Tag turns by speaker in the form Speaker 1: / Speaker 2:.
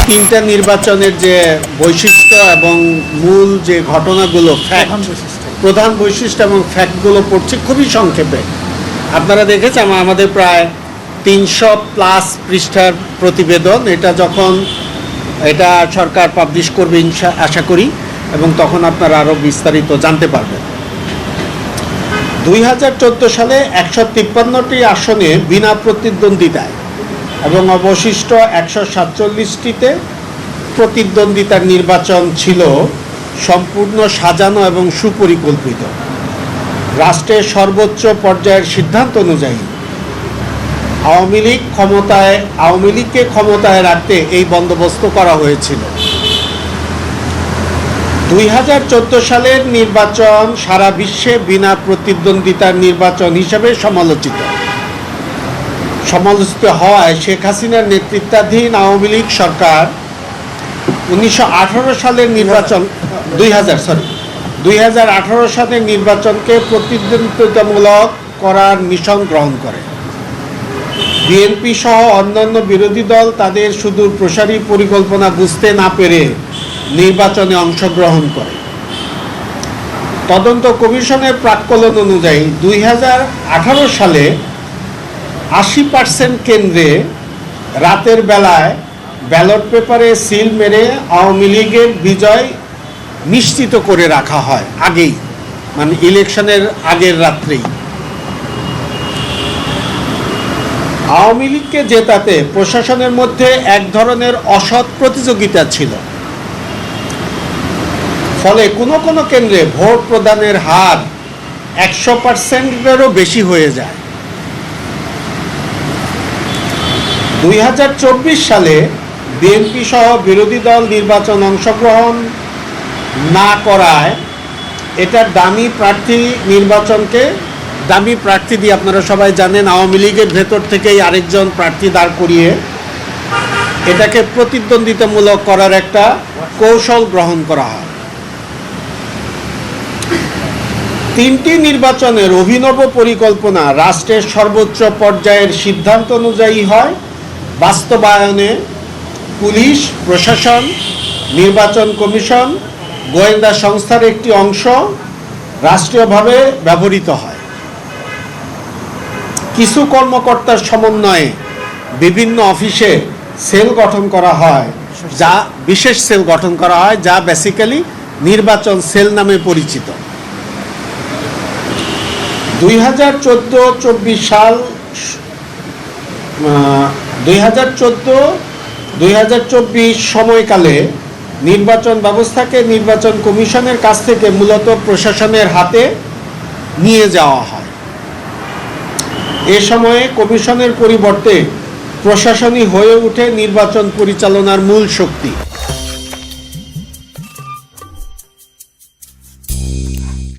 Speaker 1: তিনটা নির্বাচনের যে বৈশিষ্ট্য এবং মূল যে ঘটনাগুলো প্রধান বৈশিষ্ট্য এবং ফ্যাক্টগুলো পড়ছি খুবই সংক্ষেপে। আপনারা দেখেছেন আমাদের প্রায় 300+ পৃষ্ঠার প্রতিবেদন। এটা সরকার পাবলিশ করবে আশা করি, এবং তখন আপনারা আরও বিস্তারিত জানতে পারবেন। 2014 সালে 153টি আসনে বিনা প্রতিদ্বন্দ্বিতায় এবং অবশিষ্ট 147টিতে প্রতিদ্বন্দ্বিতার নির্বাচন ছিল সম্পূর্ণ সাজানো এবং সুপরিকল্পিত। রাষ্ট্রের সর্বোচ্চ পর্যায়ের সিদ্ধান্ত অনুযায়ী আওয়ামী লীগকে ক্ষমতায় রাখতে এই বন্দোবস্ত করা হয়েছিল। 2014 সালের নির্বাচন সারা বিশ্বে বিনা প্রতিদ্বন্দ্বিতার নির্বাচন হিসেবে সমালোচিত হওয়ায় শেখ হাসিনার নেতৃত্বাধীন আওয়ামী লীগ সরকার 2018 সালের নির্বাচন 2018 সালের নির্বাচনকে প্রতিদ্বন্দ্বিতামূলক করার মিশন গ্রহণ করে। বিএনপি সহ অন্যান্য বিরোধী দল তাদের সুদূর প্রসারী পরিকল্পনা বুঝতে না পেরে নির্বাচনে অংশগ্রহণ করে। তদন্ত কমিশনের প্রাক্কলন অনুযায়ী 2018 সালে 80% কেন্দ্রে রাতের বেলায় ব্যালট পেপারে সিল মেরে আওয়ামী লীগের বিজয় নিশ্চিত করে রাখা হয় আগেই, মানে ইলেকশনের আগের রাত্রেই। আওয়ামী লীগকে জেতাতে প্রশাসনের মধ্যে এক ধরনের অসৎ প্রতিযোগিতা ছিল, ফলে কোনো কেন্দ্রে ভোট প্রদানের হার 100%-এরও বেশি হয়ে যায়। 2024 সালে বিএনপি সহ বিরোধী দল নির্বাচন অংশগ্রহণ না করায় এটা দামি প্রার্থী দিয়ে, আপনারা সবাই জানেন আওয়ামী লীগের ভেতর থেকেই আরেকজন প্রার্থী দাঁড় করিয়ে এটাকে প্রতিদ্বন্দ্বিতামূলক করার একটা কৌশল গ্রহণ করা হয়। 3টি নির্বাচনের অভিনব পরিকল্পনা রাষ্ট্রের সর্বোচ্চ পর্যায়ের সিদ্ধান্ত অনুযায়ী হয়। বাস্তবায়নে পুলিশ, প্রশাসন, নির্বাচন কমিশন, গোয়েন্দা সংস্থার একটি অংশ রাষ্ট্রীয়ভাবে ব্যবহৃত হয়। কিছু কর্মকর্তার সমন্বয়ে বিভিন্ন অফিসে সেল গঠন করা হয়, বিশেষ সেল গঠন করা হয় যা বেসিক্যালি নির্বাচন সেল নামে পরিচিত। 2014-2024 সময়কালে নির্বাচন ব্যবস্থাকে নির্বাচন কমিশনের কাছ থেকে মূলত প্রশাসনের হাতে নিয়ে যাওয়া হয়। এ সময়ে কমিশনের পরিবর্তে প্রশাসনই হয়ে ওঠে নির্বাচন পরিচালনার মূল শক্তি।